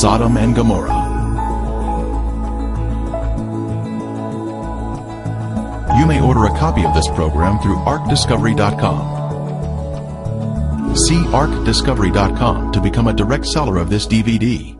Sodom and Gomorrah. You may order a copy of this program through arcdiscovery.com. See arcdiscovery.com to become a direct seller of this DVD.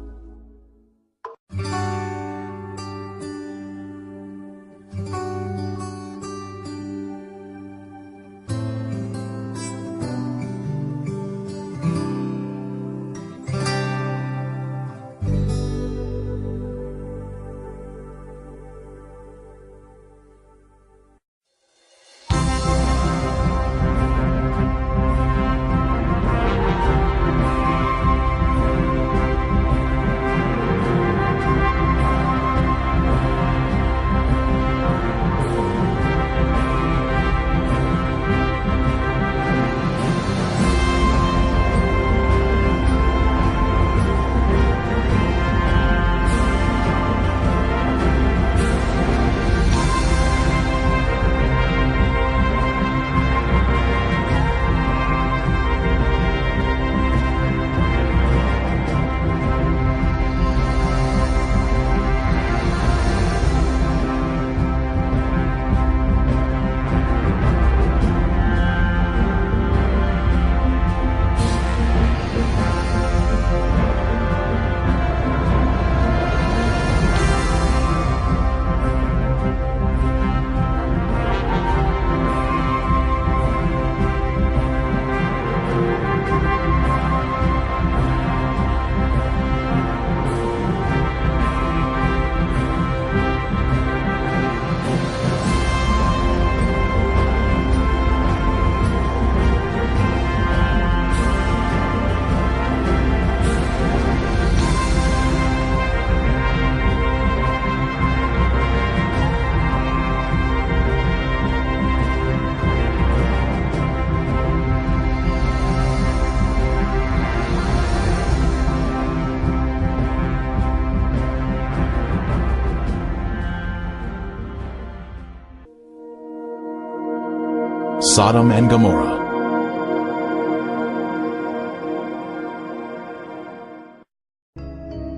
Sodom and Gomorrah.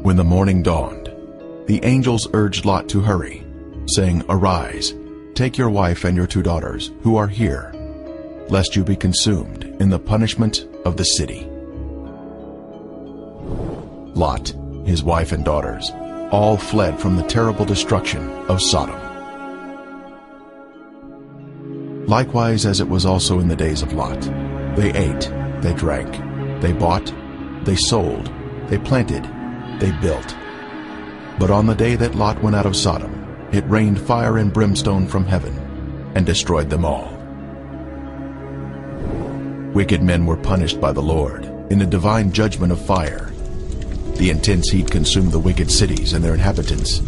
When the morning dawned, the angels urged Lot to hurry, saying, "Arise, take your wife and your 2 daughters, who are here, lest you be consumed in the punishment of the city." Lot, his wife and daughters, all fled from the terrible destruction of Sodom. Likewise as it was also in the days of Lot, they ate, they drank, they bought, they sold, they planted, they built. But on the day that Lot went out of Sodom, it rained fire and brimstone from heaven, and destroyed them all. Wicked men were punished by the Lord in a divine judgment of fire. The intense heat consumed the wicked cities and their inhabitants.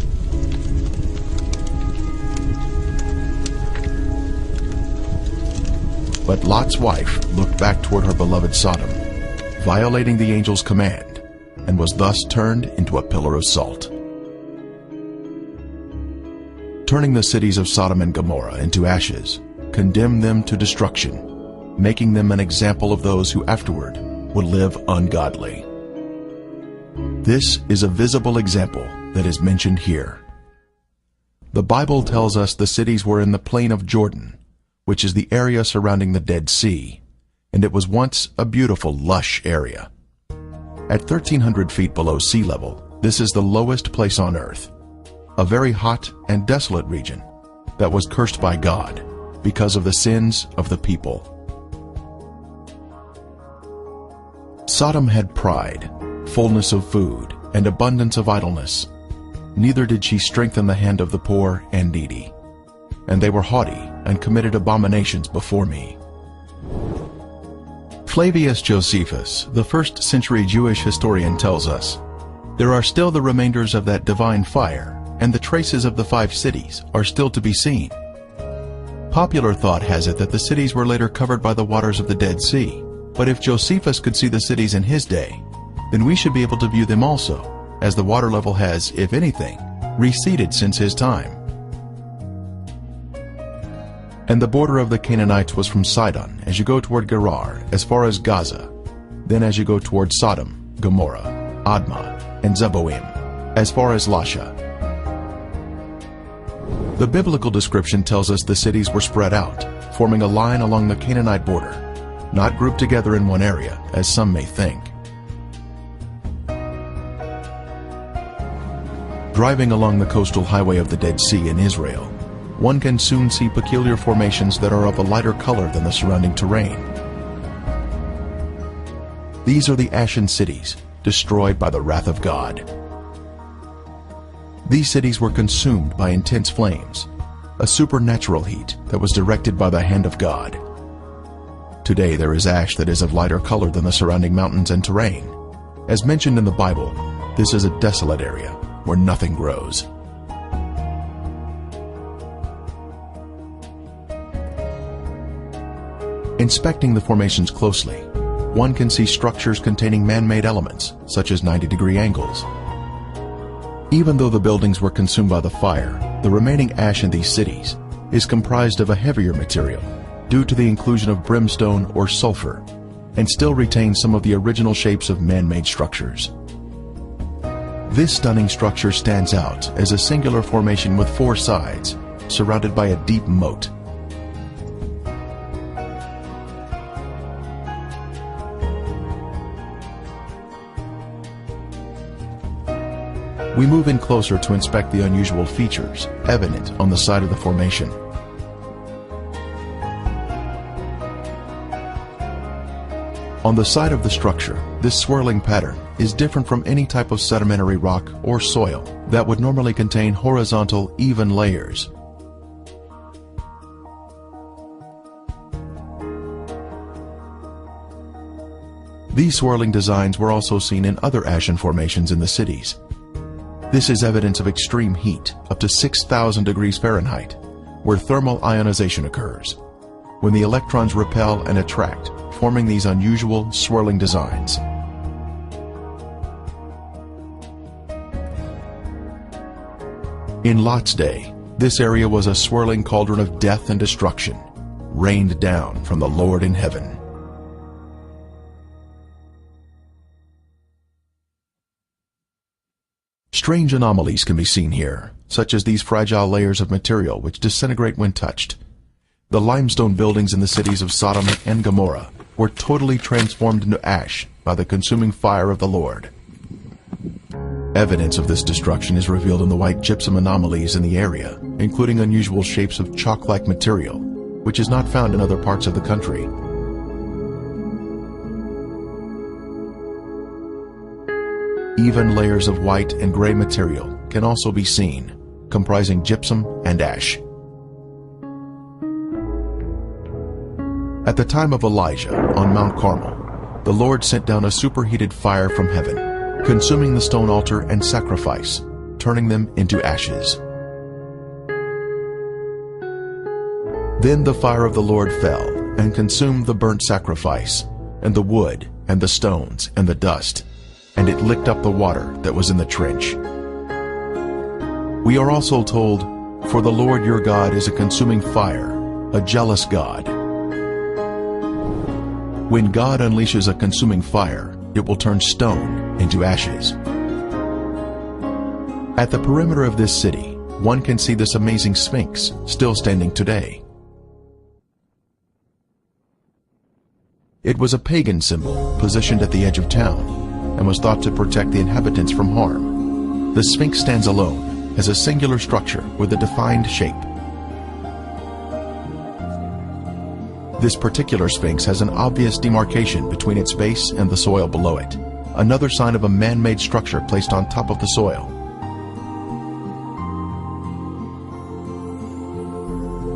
But Lot's wife looked back toward her beloved Sodom, violating the angel's command, and was thus turned into a pillar of salt. Turning the cities of Sodom and Gomorrah into ashes, condemned them to destruction, making them an example of those who afterward would live ungodly. This is a visible example that is mentioned here. The Bible tells us the cities were in the plain of Jordan, which is the area surrounding the Dead Sea, and it was once a beautiful, lush area. At 1,300 feet below sea level, this is the lowest place on earth, a very hot and desolate region that was cursed by God because of the sins of the people. Sodom had pride, fullness of food, and abundance of idleness. Neither did she strengthen the hand of the poor and needy. And they were haughty and committed abominations before me. Flavius Josephus, the first-century Jewish historian, tells us, "There are still the remainders of that divine fire, and the traces of the 5 cities are still to be seen." Popular thought has it that the cities were later covered by the waters of the Dead Sea, but if Josephus could see the cities in his day, then we should be able to view them also, as the water level has, if anything, receded since his time. And the border of the Canaanites was from Sidon, as you go toward Gerar, as far as Gaza, then as you go toward Sodom, Gomorrah, Admah, and Zeboim, as far as Lasha. The biblical description tells us the cities were spread out, forming a line along the Canaanite border, not grouped together in one area, as some may think. Driving along the coastal highway of the Dead Sea in Israel, one can soon see peculiar formations that are of a lighter color than the surrounding terrain. These are the ashen cities, destroyed by the wrath of God. These cities were consumed by intense flames, a supernatural heat that was directed by the hand of God. Today there is ash that is of lighter color than the surrounding mountains and terrain. As mentioned in the Bible, this is a desolate area where nothing grows. Inspecting the formations closely, one can see structures containing man-made elements, such as 90-degree angles. Even though the buildings were consumed by the fire, the remaining ash in these cities is comprised of a heavier material due to the inclusion of brimstone or sulfur, and still retains some of the original shapes of man-made structures. This stunning structure stands out as a singular formation with 4 sides, surrounded by a deep moat. We move in closer to inspect the unusual features evident on the side of the formation. On the side of the structure, this swirling pattern is different from any type of sedimentary rock or soil that would normally contain horizontal, even layers. These swirling designs were also seen in other ashen formations in the cities. This is evidence of extreme heat, up to 6,000 degrees Fahrenheit, where thermal ionization occurs, when the electrons repel and attract, forming these unusual swirling designs. In Lot's day, this area was a swirling cauldron of death and destruction, rained down from the Lord in heaven. Strange anomalies can be seen here, such as these fragile layers of material which disintegrate when touched. The limestone buildings in the cities of Sodom and Gomorrah were totally transformed into ash by the consuming fire of the Lord. Evidence of this destruction is revealed in the white gypsum anomalies in the area, including unusual shapes of chalk-like material, which is not found in other parts of the country. Even layers of white and gray material can also be seen, comprising gypsum and ash. At the time of Elijah on Mount Carmel, the Lord sent down a superheated fire from heaven, consuming the stone altar and sacrifice, turning them into ashes. Then the fire of the Lord fell and consumed the burnt sacrifice, and the wood, and the stones, and the dust, and it licked up the water that was in the trench. We are also told, "For the Lord your God is a consuming fire, a jealous God." When God unleashes a consuming fire, it will turn stone into ashes. At the perimeter of this city, one can see this amazing Sphinx still standing today. It was a pagan symbol positioned at the edge of town, and was thought to protect the inhabitants from harm. The Sphinx stands alone as a singular structure with a defined shape. This particular Sphinx has an obvious demarcation between its base and the soil below it, another sign of a man-made structure placed on top of the soil.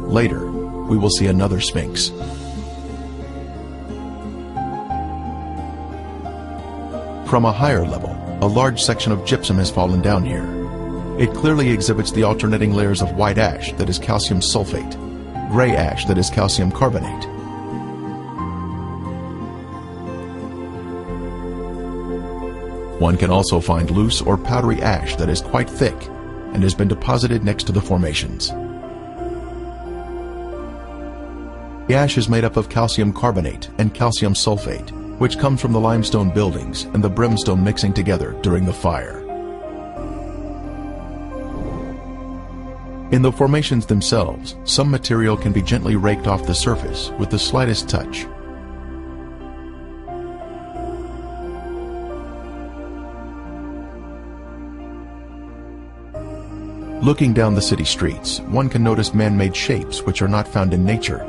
Later, we will see another Sphinx. From a higher level, a large section of gypsum has fallen down here. It clearly exhibits the alternating layers of white ash that is calcium sulfate, gray ash that is calcium carbonate. One can also find loose or powdery ash that is quite thick and has been deposited next to the formations. The ash is made up of calcium carbonate and calcium sulfate, which comes from the limestone buildings and the brimstone mixing together during the fire. In the formations themselves, some material can be gently raked off the surface with the slightest touch. Looking down the city streets, one can notice man-made shapes which are not found in nature.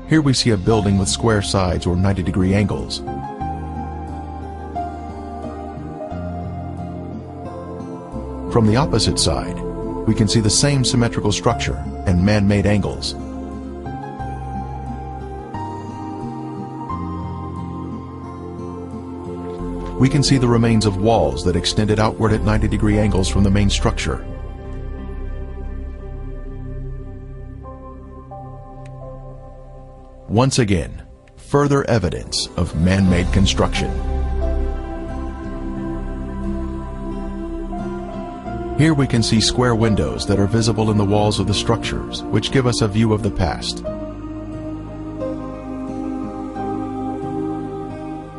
Here we see a building with square sides or 90-degree angles. From the opposite side, we can see the same symmetrical structure and man-made angles. We can see the remains of walls that extended outward at 90-degree angles from the main structure. Once again, further evidence of man-made construction. Here we can see square windows that are visible in the walls of the structures, which give us a view of the past.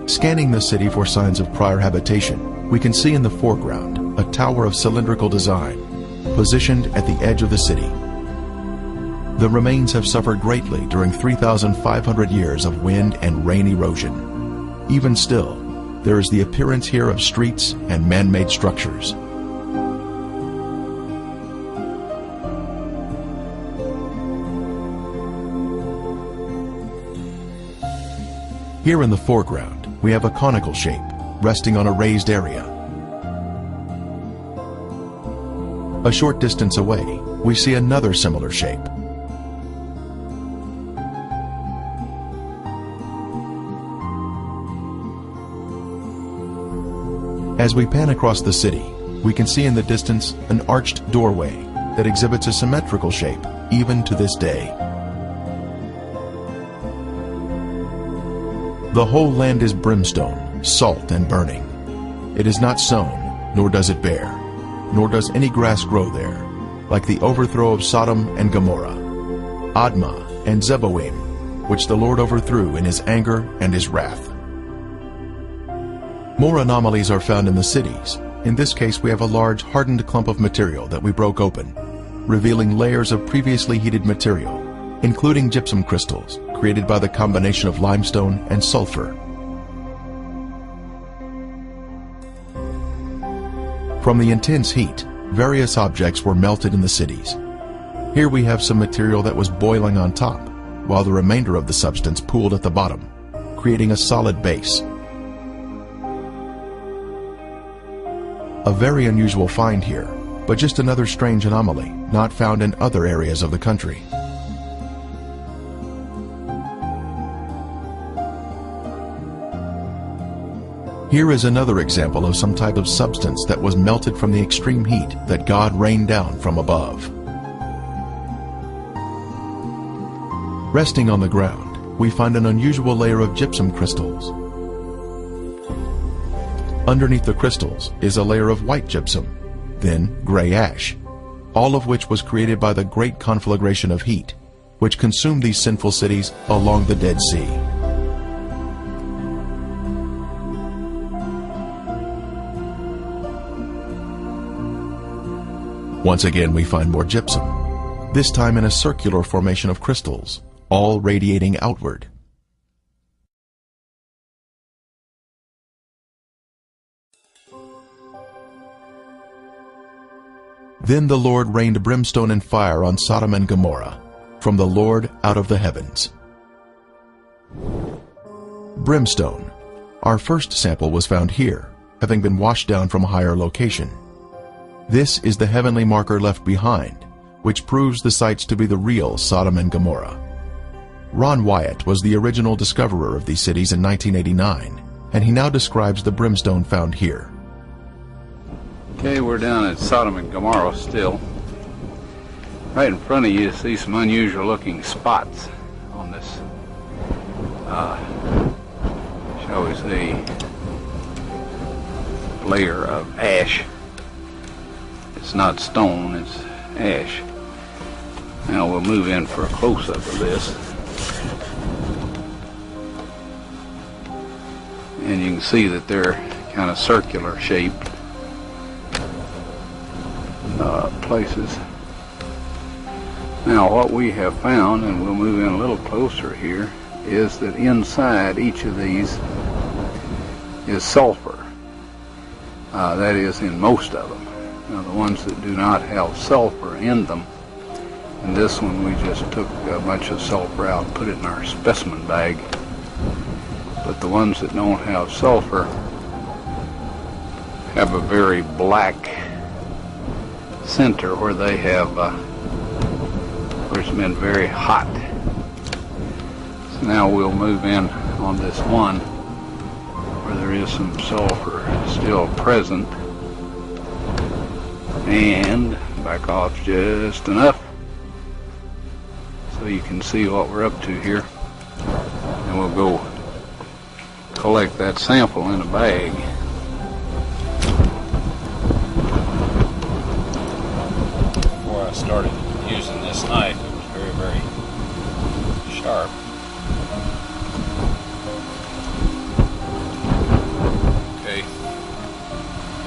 Scanning the city for signs of prior habitation, we can see in the foreground a tower of cylindrical design, positioned at the edge of the city. The remains have suffered greatly during 3,500 years of wind and rain erosion. Even still, there is the appearance here of streets and man-made structures. Here in the foreground, we have a conical shape, resting on a raised area. A short distance away, we see another similar shape. As we pan across the city, we can see in the distance an arched doorway that exhibits a symmetrical shape even to this day. The whole land is brimstone, salt and burning. It is not sown, nor does it bear, nor does any grass grow there, like the overthrow of Sodom and Gomorrah, Admah and Zeboim, which the Lord overthrew in his anger and his wrath. More anomalies are found in the cities. In this case, we have a large hardened clump of material that we broke open, revealing layers of previously heated material, including gypsum crystals, created by the combination of limestone and sulfur. From the intense heat, various objects were melted in the cities. Here we have some material that was boiling on top, while the remainder of the substance pooled at the bottom, creating a solid base. A very unusual find here, but just another strange anomaly not found in other areas of the country. Here is another example of some type of substance that was melted from the extreme heat that God rained down from above. Resting on the ground, we find an unusual layer of gypsum crystals. Underneath the crystals is a layer of white gypsum, then gray ash, all of which was created by the great conflagration of heat, which consumed these sinful cities along the Dead Sea. Once again, we find more gypsum, this time in a circular formation of crystals, all radiating outward. Then the Lord rained brimstone and fire on Sodom and Gomorrah, from the Lord out of the heavens. Brimstone. Our first sample was found here, having been washed down from a higher location. This is the heavenly marker left behind, which proves the sites to be the real Sodom and Gomorrah. Ron Wyatt was the original discoverer of these cities in 1989, and he now describes the brimstone found here. Okay, we're down at Sodom and Gomorrah still. Right in front of you see some unusual looking spots on this, shall we say, layer of ash. It's not stone, it's ash. Now we'll move in for a close-up of this. And you can see that they're kind of circular shaped places. Now what we have found, and we'll move in a little closer here, is that inside each of these is sulfur. That is in most of them. Now the ones that do not have sulfur in them, and this one we just took a bunch of sulfur out and put it in our specimen bag. But the ones that don't have sulfur have a very black center where they have, where it's been very hot. So now we'll move in on this one where there is some sulfur still present, and back off just enough so you can see what we're up to here, and we'll go collect that sample in a bag. Before I started using this knife, it was very, very sharp. Okay,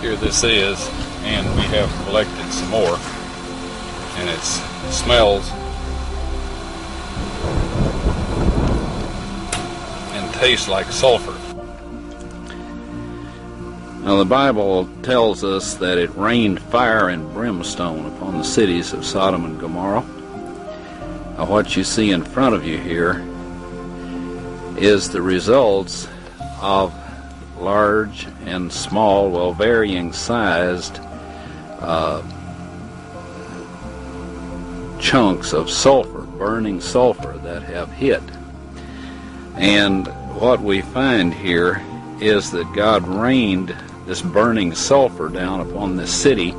here this is, and we have collected some more, and it smells and tastes like sulfur. Now the Bible tells us that it rained fire and brimstone upon the cities of Sodom and Gomorrah. Now what you see in front of you here is the results of large and small, well, varying sized chunks of sulfur, burning sulfur that have hit. And what we find here is that God rained this burning sulfur down upon this city,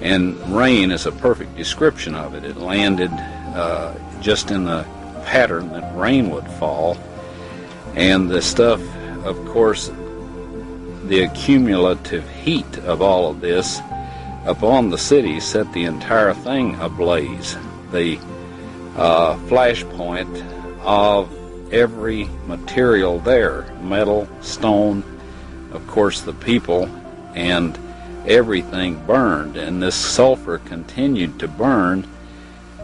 and rain is a perfect description of it. It landed just in the pattern that rain would fall, and the stuff, of course, the accumulative heat of all of this upon the city set the entire thing ablaze. The flashpoint of every material there, metal, stone, of course the people, and everything burned, and this sulfur continued to burn,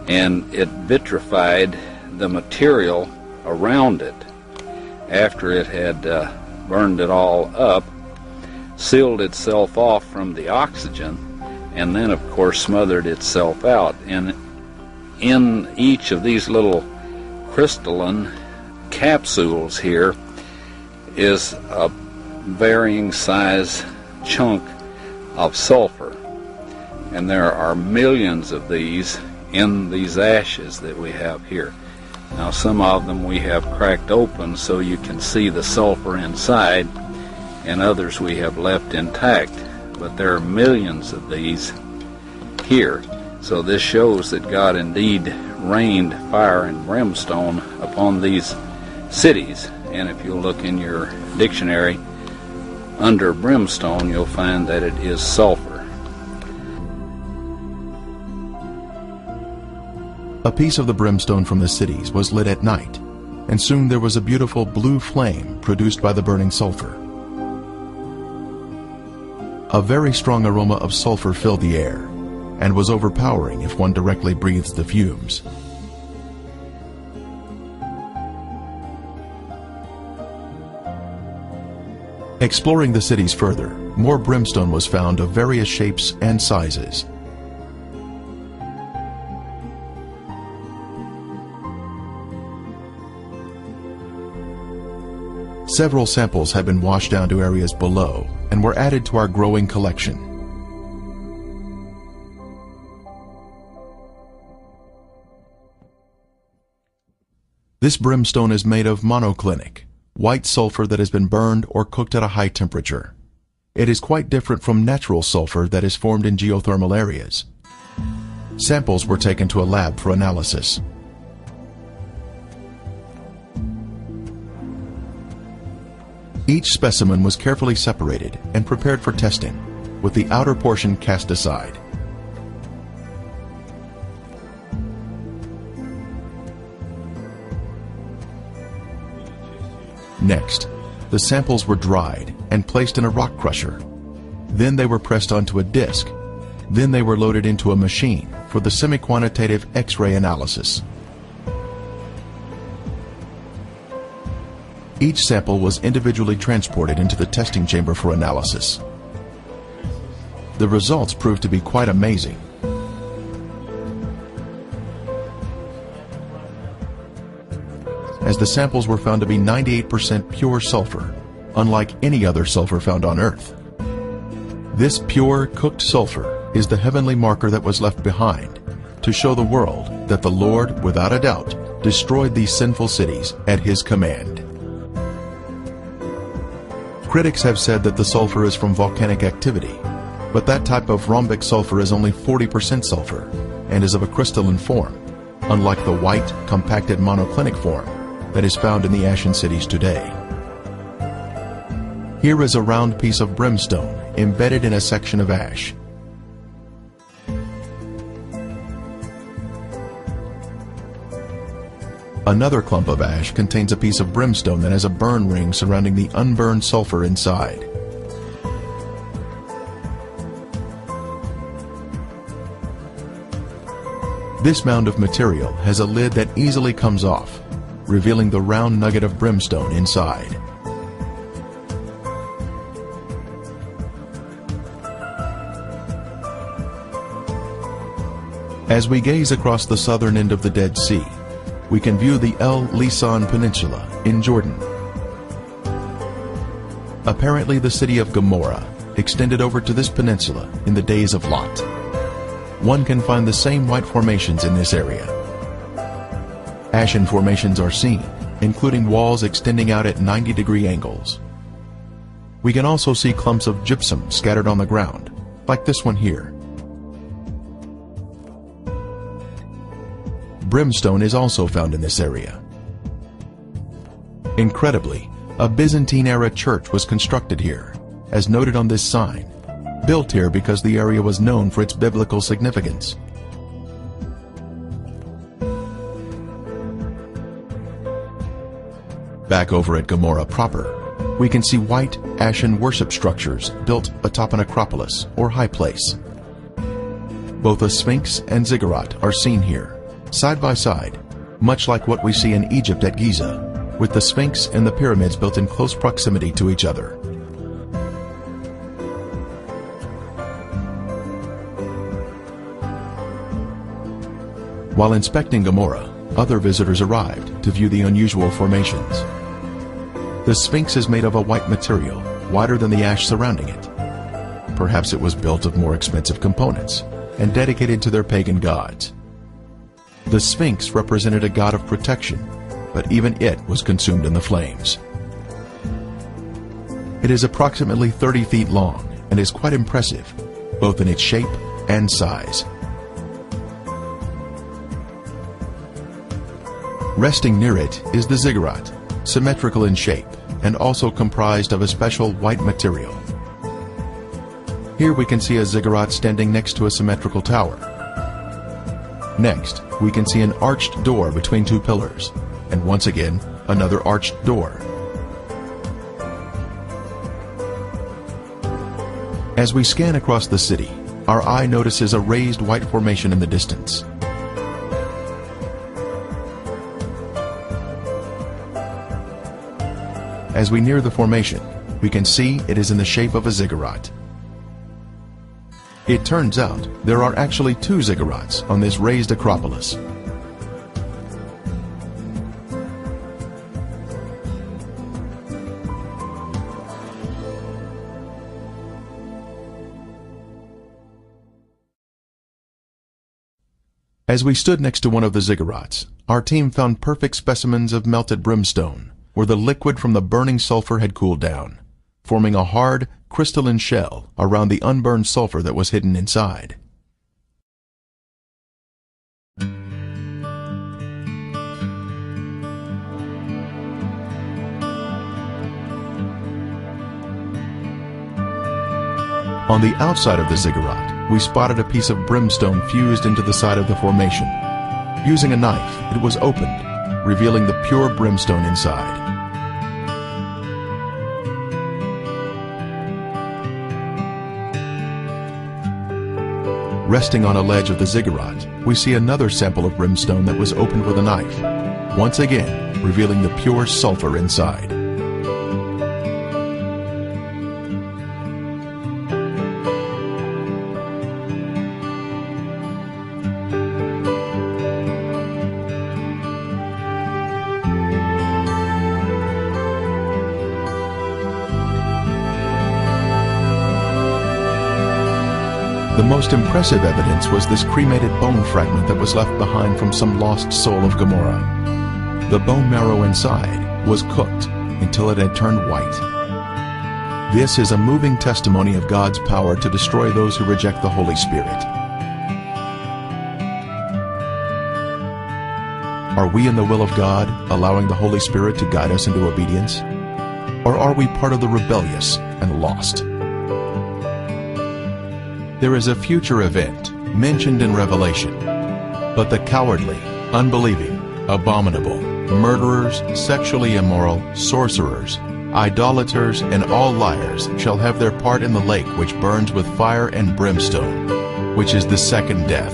and it vitrified the material around it. After it had burned it all up, sealed itself off from the oxygen, and then of course smothered itself out. And in each of these little crystalline capsules here is a varying size chunk of sulfur, and there are millions of these in these ashes that we have here. Now some of them we have cracked open so you can see the sulfur inside, and others we have left intact, but there are millions of these here. So this shows that God indeed rained fire and brimstone upon these cities. And if you look in your dictionary under brimstone, you'll find that it is sulfur. A piece of the brimstone from the cities was lit at night, and soon there was a beautiful blue flame produced by the burning sulfur. A very strong aroma of sulfur filled the air, and was overpowering if one directly breathes the fumes. Exploring the cities further, more brimstone was found of various shapes and sizes. Several samples had been washed down to areas below and were added to our growing collection. This brimstone is made of monoclinic, white sulfur that has been burned or cooked at a high temperature. It is quite different from natural sulfur that is formed in geothermal areas. Samples were taken to a lab for analysis. Each specimen was carefully separated and prepared for testing, with the outer portion cast aside. Next, the samples were dried and placed in a rock crusher. Then they were pressed onto a disc. Then they were loaded into a machine for the semi-quantitative X-ray analysis. Each sample was individually transported into the testing chamber for analysis. The results proved to be quite amazing. As the samples were found to be 98% pure sulfur, unlike any other sulfur found on Earth. This pure, cooked sulfur is the heavenly marker that was left behind to show the world that the Lord, without a doubt, destroyed these sinful cities at His command. Critics have said that the sulfur is from volcanic activity, but that type of rhombic sulfur is only 40% sulfur and is of a crystalline form, unlike the white, compacted monoclinic form that is found in the ashen cities today. Here is a round piece of brimstone embedded in a section of ash. Another clump of ash contains a piece of brimstone that has a burn ring surrounding the unburned sulfur inside. This mound of material has a lid that easily comes off, revealing the round nugget of brimstone inside. As we gaze across the southern end of the Dead Sea, we can view the El Lisan Peninsula in Jordan. Apparently the city of Gomore extended over to this peninsula in the days of Lot. One can find the same white formations in this area. Ashen formations are seen, including walls extending out at 90-degree angles. We can also see clumps of gypsum scattered on the ground, like this one here. Brimstone is also found in this area. Incredibly, a Byzantine-era church was constructed here, as noted on this sign, built here because the area was known for its biblical significance. Back over at Gomorrah proper, we can see white, ashen worship structures built atop an acropolis, or high place. Both a sphinx and ziggurat are seen here, side by side, much like what we see in Egypt at Giza, with the Sphinx and the pyramids built in close proximity to each other. While inspecting Gomorrah, other visitors arrived to view the unusual formations. The Sphinx is made of a white material, whiter than the ash surrounding it. Perhaps it was built of more expensive components and dedicated to their pagan gods. The Sphinx represented a god of protection, but even it was consumed in the flames. It is approximately 30 feet long and is quite impressive, both in its shape and size. Resting near it is the ziggurat, symmetrical in shape and also comprised of a special white material. Here we can see a ziggurat standing next to a symmetrical tower. Next, we can see an arched door between two pillars, and once again, another arched door. As we scan across the city, our eye notices a raised white formation in the distance. As we near the formation, we can see it is in the shape of a ziggurat. It turns out there are actually two ziggurats on this raised acropolis. As we stood next to one of the ziggurats, our team found perfect specimens of melted brimstone, where the liquid from the burning sulfur had cooled down, forming a hard, crystalline shell around the unburned sulfur that was hidden inside. On the outside of the ziggurat, we spotted a piece of brimstone fused into the side of the formation. Using a knife, it was opened, revealing the pure brimstone inside. Resting on a ledge of the ziggurat, we see another sample of brimstone that was opened with a knife, once again revealing the pure sulfur inside. The most impressive evidence was this cremated bone fragment that was left behind from some lost soul of Gomorrah. The bone marrow inside was cooked until it had turned white. This is a moving testimony of God's power to destroy those who reject the Holy Spirit. Are we in the will of God, allowing the Holy Spirit to guide us into obedience? Or are we part of the rebellious and lost? There is a future event mentioned in Revelation, but the cowardly, unbelieving, abominable, murderers, sexually immoral, sorcerers, idolaters, and all liars shall have their part in the lake which burns with fire and brimstone, which is the second death.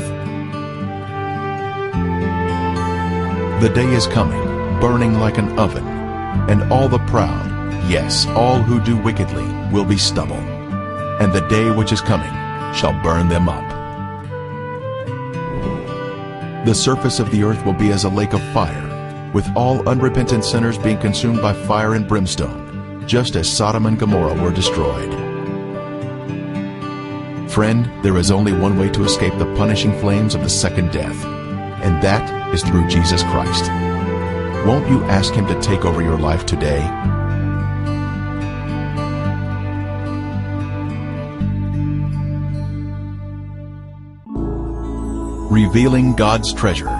The day is coming, burning like an oven, and all the proud, yes, all who do wickedly, will be stubble. And the day which is coming shall burn them up. The surface of the earth will be as a lake of fire, with all unrepentant sinners being consumed by fire and brimstone, just as Sodom and Gomorrah were destroyed. Friend, there is only one way to escape the punishing flames of the second death, and that is through Jesus Christ. Won't you ask Him to take over your life today? Revealing God's treasure.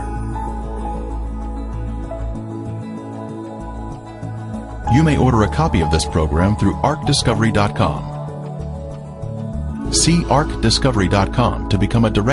You may order a copy of this program through arcdiscovery.com. See arcdiscovery.com to become a direct